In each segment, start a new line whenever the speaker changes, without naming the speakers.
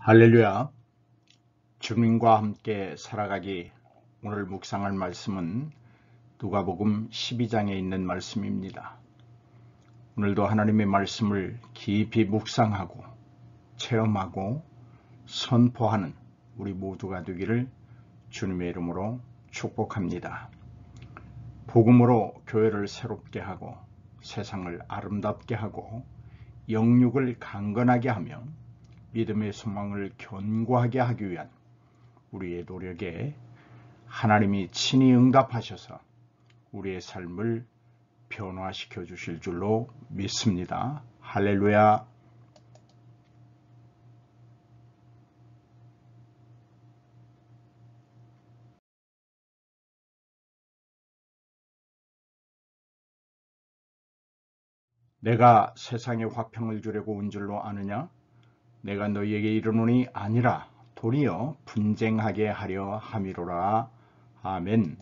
할렐루야. 주님과 함께 살아가기. 오늘 묵상할 말씀은 누가복음 12장에 있는 말씀입니다. 오늘도 하나님의 말씀을 깊이 묵상하고 체험하고 선포하는 우리 모두가 되기를 주님의 이름으로 축복합니다. 복음으로 교회를 새롭게 하고 세상을 아름답게 하고 영육을 강건하게 하며 믿음의 소망을 견고하게 하기 위한 우리의 노력에 하나님이 친히 응답하셔서 우리의 삶을 변화시켜 주실 줄로 믿습니다. 할렐루야. 내가 세상에 화평을 주려고 온 줄로 아느냐? 내가 너희에게 이르노니 아니라 도리어 분쟁하게 하려 함이로라. 아멘.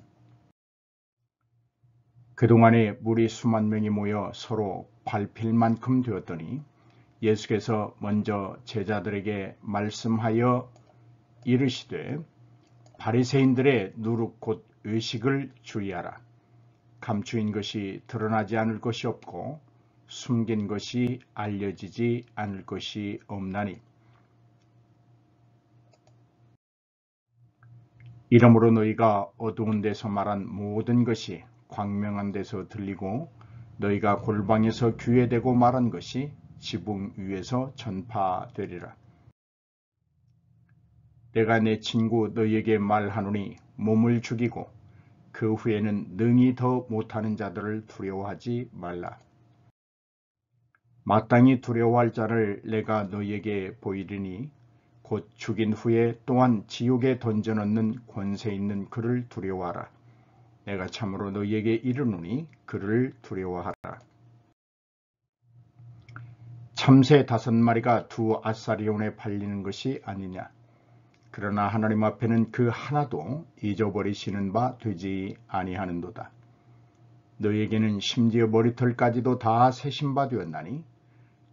그동안에 무리 수만 명이 모여 서로 밟힐 만큼 되었더니 예수께서 먼저 제자들에게 말씀하여 이르시되 바리새인들의 누룩 곧 의식을 주의하라. 감추인 것이 드러나지 않을 것이 없고 숨긴 것이 알려지지 않을 것이 없나니 이러므로 너희가 어두운 데서 말한 모든 것이 광명한 데서 들리고 너희가 골방에서 귀에 대고 말한 것이 지붕 위에서 전파되리라. 내가 내 친구 너희에게 말하노니 몸을 죽이고 그 후에는 능히 더 못하는 자들을 두려워하지 말라. 마땅히 두려워할 자를 내가 너희에게 보이리니 곧 죽인 후에 또한 지옥에 던져넣는 권세 있는 그를 두려워하라. 내가 참으로 너희에게 이르노니 그를 두려워하라. 참새 5마리가 2 아사리온에 팔리는 것이 아니냐. 그러나 하나님 앞에는 그 하나도 잊어버리시는 바 되지 아니하는도다. 너희에게는 심지어 머리털까지도 다 세신 바 되었나니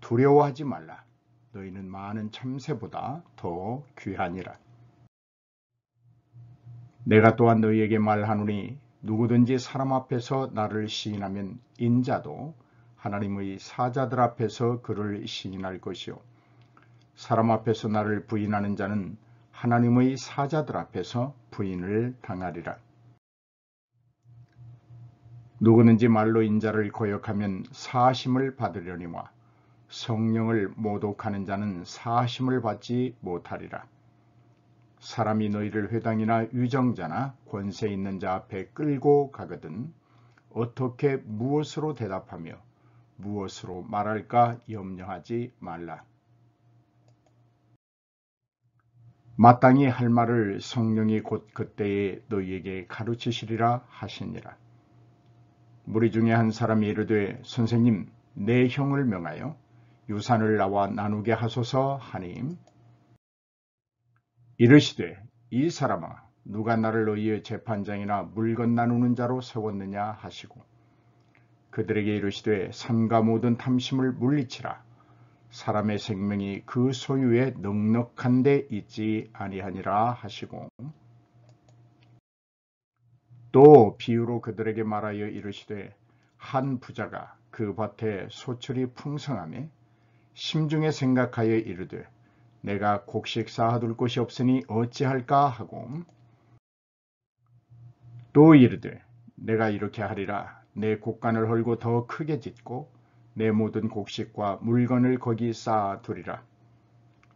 두려워하지 말라. 너희는 많은 참새보다 더 귀하니라. 내가 또한 너희에게 말하노니 누구든지 사람 앞에서 나를 시인하면 인자도 하나님의 사자들 앞에서 그를 시인할 것이요 사람 앞에서 나를 부인하는 자는 하나님의 사자들 앞에서 부인을 당하리라. 누구든지 말로 인자를 거역하면 사하심을 받으려니와 성령을 모독하는 자는 사하심을 받지 못하리라. 사람이 너희를 회당이나 유정자나 권세 있는 자 앞에 끌고 가거든 어떻게 무엇으로 대답하며 무엇으로 말할까 염려하지 말라. 마땅히 할 말을 성령이 곧 그때에 너희에게 가르치시리라 하시니라. 무리 중에 한 사람이 이르되 선생님 내 형을 명하여 유산을 나와 나누게 하소서 하니 이르시되 이 사람아 누가 나를 너희의 재판장이나 물건 나누는 자로 세웠느냐 하시고 그들에게 이르시되 삼가 모든 탐심을 물리치라. 사람의 생명이 그 소유에 넉넉한 데 있지 아니하니라 하시고 또 비유로 그들에게 말하여 이르시되 한 부자가 그 밭에 소출이 풍성하며 심중에 생각하여 이르되 내가 곡식 쌓아둘 곳이 없으니 어찌할까 하고 또 이르되 내가 이렇게 하리라. 내 곡간을 헐고 더 크게 짓고 내 모든 곡식과 물건을 거기 쌓아두리라.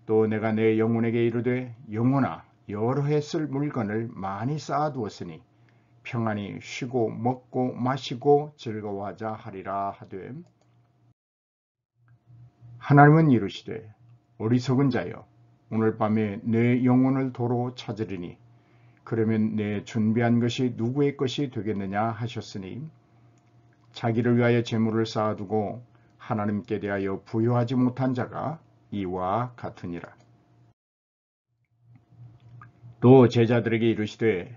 또 내가 내 영혼에게 이르되 영혼아 여러 해 쓸 물건을 많이 쌓아두었으니 평안히 쉬고 먹고 마시고 즐거워하자 하리라 하되 하나님은 이르시되 어리석은 자여 오늘 밤에 내 영혼을 도로 찾으리니 그러면 내 준비한 것이 누구의 것이 되겠느냐 하셨으니 자기를 위하여 재물을 쌓아두고 하나님께 대하여 부여하지 못한 자가 이와 같으니라. 또 제자들에게 이르시되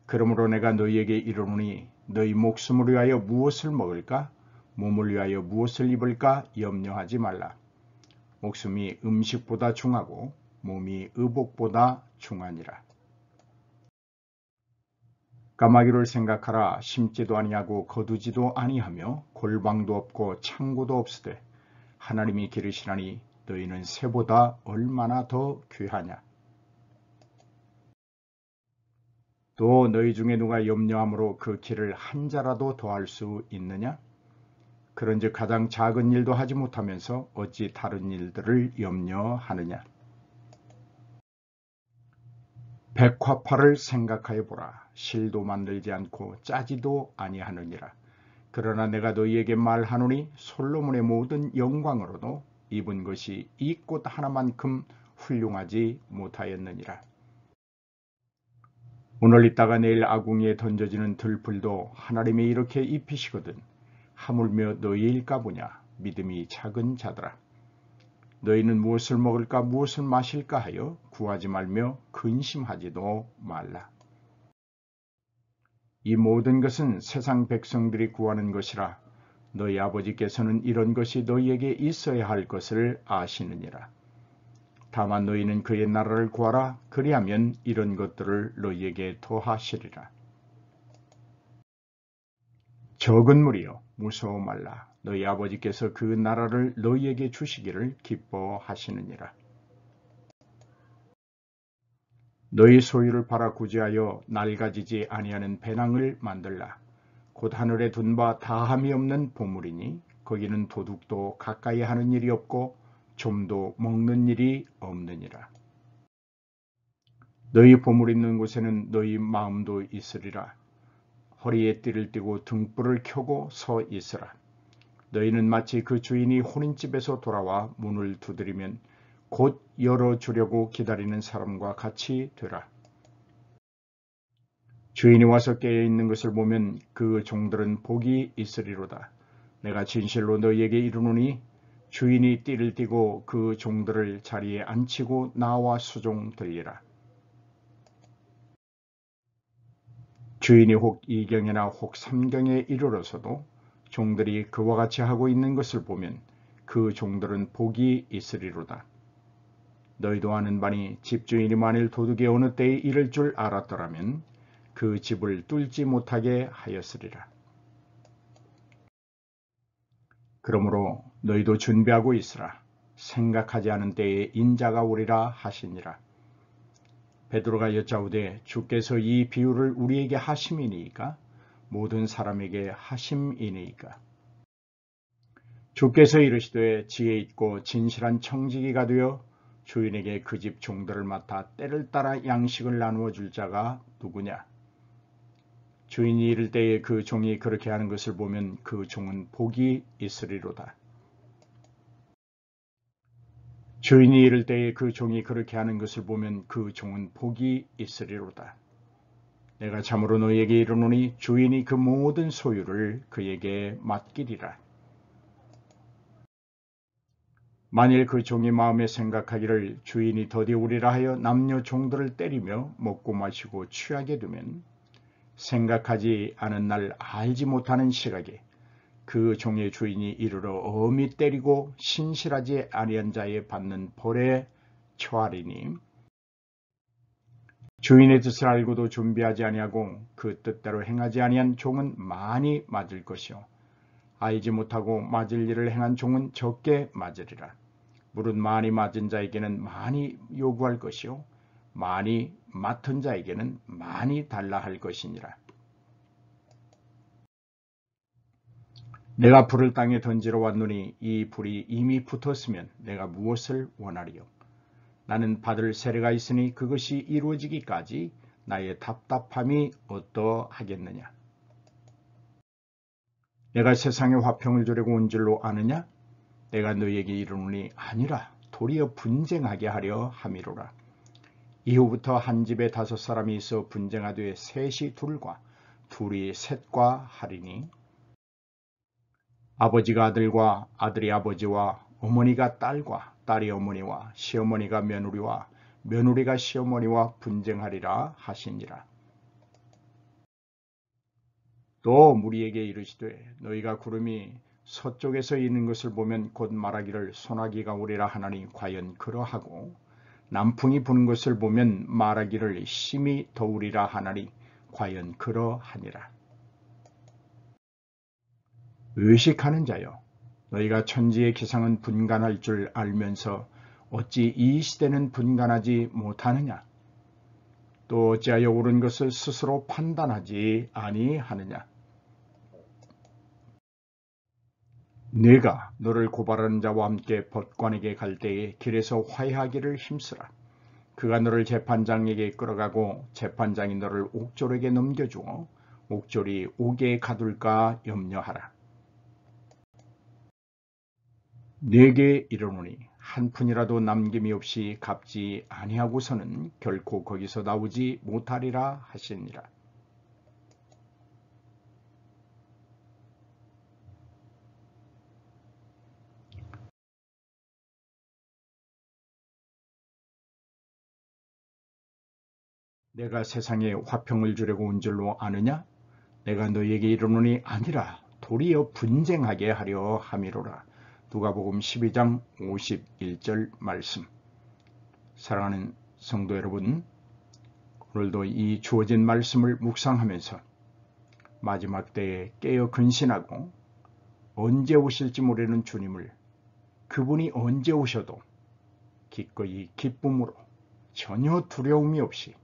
그러므로 내가 너희에게 이르노니 너희 목숨을 위하여 무엇을 먹을까 몸을 위하여 무엇을 입을까 염려하지 말라. 목숨이 음식보다 중하고 몸이 의복보다 중하니라. 까마귀를 생각하라. 심지도 아니하고 거두지도 아니하며 골방도 없고 창고도 없으되 하나님이 기르시나니 너희는 새보다 얼마나 더 귀하냐. 또 너희 중에 누가 염려함으로 그 길을 한 자라도 더할 수 있느냐? 그런즉 가장 작은 일도 하지 못하면서 어찌 다른 일들을 염려하느냐? 백화파를 생각하여 보라. 실도 만들지 않고 짜지도 아니하느니라. 그러나 내가 너희에게 말하노니 솔로몬의 모든 영광으로도 입은 것이 이 꽃 하나만큼 훌륭하지 못하였느니라. 오늘 있다가 내일 아궁이에 던져지는 들풀도 하나님이 이렇게 입히시거든 하물며 너희일까 보냐. 믿음이 작은 자들아. 너희는 무엇을 먹을까 무엇을 마실까 하여 구하지 말며 근심하지도 말라. 이 모든 것은 세상 백성들이 구하는 것이라. 너희 아버지께서는 이런 것이 너희에게 있어야 할 것을 아시느니라. 다만 너희는 그의 나라를 구하라. 그리하면 이런 것들을 너희에게 더하시리라. 적은 무리여 무서워 말라. 너희 아버지께서 그 나라를 너희에게 주시기를 기뻐하시느니라. 너희 소유를 팔아 구제하여 낡아지지 아니하는 배낭을 만들라. 곧 하늘에 둔 바 다함이 없는 보물이니 거기는 도둑도 가까이 하는 일이 없고 좀도 먹는 일이 없느니라. 너희 보물 있는 곳에는 너희 마음도 있으리라. 허리에 띠를 띠고 등불을 켜고 서 있으라. 너희는 마치 그 주인이 혼인집에서 돌아와 문을 두드리면 곧 열어주려고 기다리는 사람과 같이 되라. 주인이 와서 깨어있는 것을 보면 그 종들은 복이 있으리로다. 내가 진실로 너희에게 이르노니 주인이 띠를 띠고 그 종들을 자리에 앉히고 나와 수종들리라. 주인이 혹 2경이나 혹 3경에 이르러서도 종들이 그와 같이 하고 있는 것을 보면 그 종들은 복이 있으리로다. 너희도 아는 바니 집주인이 만일 도둑이 어느 때에 이를 줄 알았더라면 그 집을 뚫지 못하게 하였으리라. 그러므로 너희도 준비하고 있으라. 생각하지 않은 때에 인자가 오리라 하시니라. 베드로가 여짜오되 주께서 이 비유를 우리에게 하심이니이까 모든 사람에게 하심이니이까. 주께서 이르시되 지혜 있고 진실한 청지기가 되어 주인에게 그 집 종들을 맡아 때를 따라 양식을 나누어 줄 자가 누구냐. 주인이 이를 때에 그 종이 그렇게 하는 것을 보면 그 종은 복이 있으리로다. 주인이 이를 때에 그 종이 그렇게 하는 것을 보면 그 종은 복이 있으리로다. 내가 참으로 너희에게 이르노니 주인이 그 모든 소유를 그에게 맡기리라. 만일 그 종이 마음에 생각하기를 주인이 더디우리라 하여 남녀 종들을 때리며 먹고 마시고 취하게 되면 생각하지 않은 날 알지 못하는 시각에 그 종의 주인이 이르러 엄히 때리고 신실하지 아니한 자에 받는 벌에 처하리니 주인의 뜻을 알고도 준비하지 아니하고 그 뜻대로 행하지 아니한 종은 많이 맞을 것이요 알지 못하고 맞을 일을 행한 종은 적게 맞으리라. 무릇 많이 맞은 자에게는 많이 요구할 것이요 많이 맡은 자에게는 많이 달라 할 것이니라. 내가 불을 땅에 던지러 왔노니 이 불이 이미 붙었으면 내가 무엇을 원하리요. 나는 받을 세례가 있으니 그것이 이루어지기까지 나의 답답함이 어떠하겠느냐. 내가 세상에 화평을 주려고 온 줄로 아느냐. 내가 너희에게 이르노니 아니라 도리어 분쟁하게 하려 함이로라. 이후부터 한 집에 5사람이 있어 분쟁하되 셋이 둘과 둘이 셋과 하리니 아버지가 아들과 아들이 아버지와 어머니가 딸과 딸이 어머니와 시어머니가 며느리와 며느리가 시어머니와 분쟁하리라 하시니라. 또 무리에게 이르시되 너희가 구름이 서쪽에서 있는 것을 보면 곧 말하기를 소나기가 오리라 하나니 과연 그러하고 남풍이 부는 것을 보면 말하기를 심히 더우리라 하나니 과연 그러하니라. 의식하는 자여, 너희가 천지의 기상은 분간할 줄 알면서 어찌 이 시대는 분간하지 못하느냐? 또 어찌하여 옳은 것을 스스로 판단하지 아니하느냐? 네가 너를 고발하는 자와 함께 법관에게 갈 때에 길에서 화해하기를 힘쓰라. 그가 너를 재판장에게 끌어가고 재판장이 너를 옥졸에게 넘겨주어 옥졸이 옥에 가둘까 염려하라. 네게 이르노니 한 푼이라도 남김이 없이 갚지 아니하고서는 결코 거기서 나오지 못하리라 하시니라. 내가 세상에 화평을 주려고 온 줄로 아느냐? 내가 너희에게 이르노니 아니라 도리어 분쟁하게 하려 함이로라. 누가복음 12장 51절 말씀. 사랑하는 성도 여러분, 오늘도 이 주어진 말씀을 묵상하면서 마지막 때에 깨어 근신하고 언제 오실지 모르는 주님을, 그분이 언제 오셔도 기꺼이 기쁨으로 전혀 두려움이 없이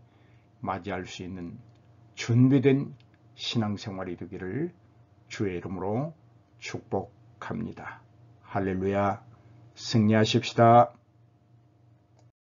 맞이할 수 있는 준비된 신앙생활이 되기를 주의 이름으로 축복합니다. 할렐루야, 승리하십시다.